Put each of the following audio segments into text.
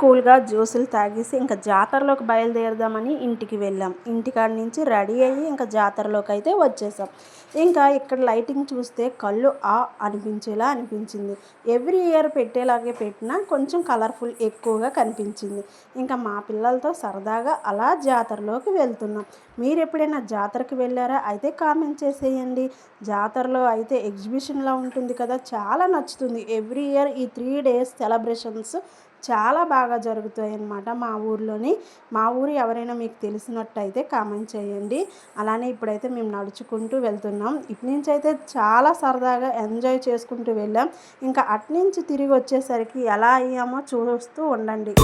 కూల్గా జ్యూసులు తాగేసి ఇంకా జాతరలోకి బయలుదేరదామని ఇంటికి వెళ్ళాం. ఇంటికాడ నుంచి రెడీ అయ్యి ఇంకా జాతరలోకి అయితే వచ్చేసాం. ఇంకా ఇక్కడ లైటింగ్ చూస్తే కళ్ళు అనిపించేలా అనిపించింది. ఎవ్రీ ఇయర్ పెట్టేలాగే పెట్టినా కొంచెం కలర్ఫుల్ ఎక్కువగా కనిపించింది. ఇంకా మా పిల్లలతో సరదాగా అలా జాతరలోకి వెళ్తున్నాం. మీరు ఎప్పుడైనా జాతరకి వెళ్ళారా? అయితే కామెంట్ చేసేయండి. జాతరలో అయితే ఎగ్జిబిషన్లా ఉంటుంది కదా, చాలా నచ్చుతుంది. ఎవ్రీ ఇయర్ ఈ 3 days సెలబ్రేషన్స్ చాలా బాగా జరుగుతాయి అన్నమాట మా ఊర్లోని. మా ఊరు ఎవరైనా మీకు తెలిసినట్టయితే కామెంట్ చేయండి. అలానే ఇప్పుడైతే మేము నడుచుకుంటూ వెళ్తున్నాం. ఇటు నుంచి అయితే చాలా సరదాగా ఎంజాయ్ చేసుకుంటూ వెళ్ళాం. ఇంకా అటు నుంచి తిరిగి వచ్చేసరికి ఎలా అయ్యామో చూస్తూ ఉండండి.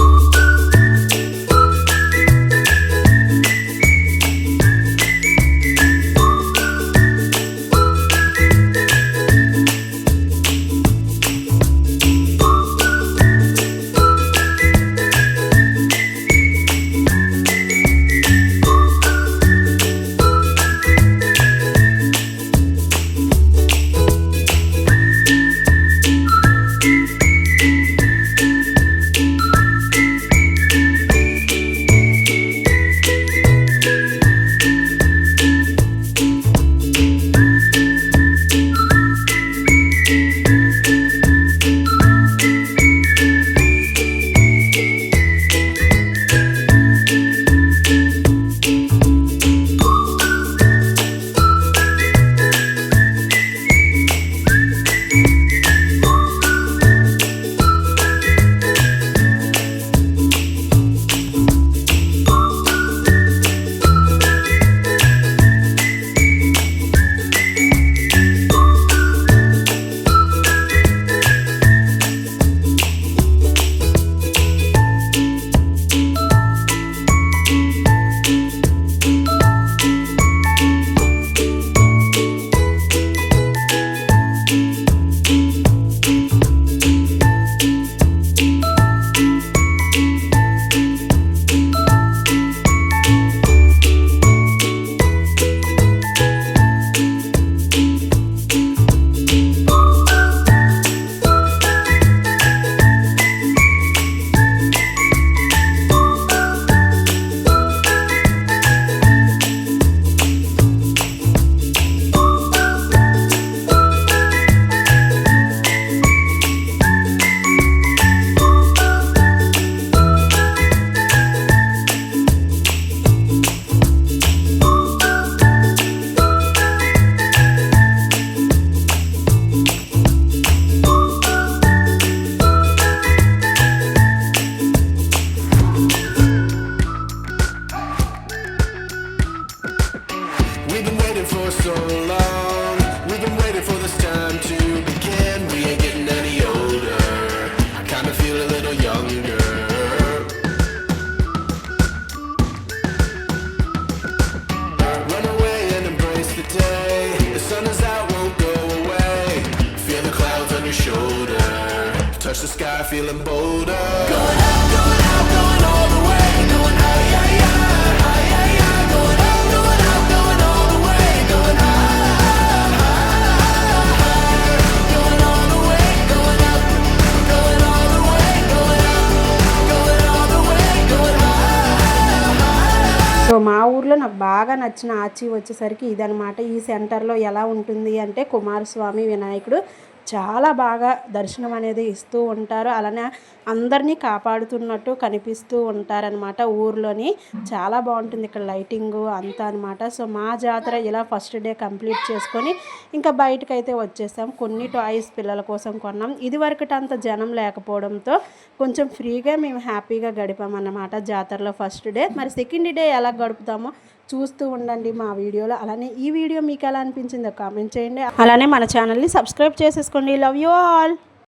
So long, we've been waiting for this time to begin. We ain't getting any older, I kinda feel a little younger. Run away and embrace the day. The sun is out, won't go away. Feel the clouds on your shoulder, touch the sky, feeling bolder. Going out, going out, going all the way. Going out, yeah, yeah. So మా ఊర్లో నాకు బాగా నచ్చిన ఆచి వచ్చేసరికి ఇదనమాట. ఈ సెంటర్లో ఎలా ఉంటుంది అంటే కుమారస్వామి వినాయకుడు చాలా బాగా దర్శనం అనేది ఇస్తూ ఉంటారు. అలానే అందరినీ కాపాడుతున్నట్టు కనిపిస్తూ ఉంటారనమాట ఊర్లోని. చాలా బాగుంటుంది ఇక్కడ లైటింగు అంతా అనమాట. సో మా జాతర ఇలా ఫస్ట్ డే కంప్లీట్ చేసుకొని ఇంకా బయటకైతే వచ్చేసాం. కొన్ని టాయ్స్ పిల్లల కోసం కొన్నాం. ఇదివరకటి అంత జనం లేకపోవడంతో కొంచెం ఫ్రీగా మేము హ్యాపీగా గడిపామన్నమాట జాతరలో ఫస్ట్ డే. మరి సెకండ్ డే ఎలా గడుపుతామో చూస్తూ ఉండండి మా వీడియోలో. అలానే ఈ వీడియో మీకు ఎలా అనిపించిందో కామెంట్ చేయండి. అలానే మన ఛానల్ని సబ్స్క్రైబ్ చేసేసుకోండి. Love you all.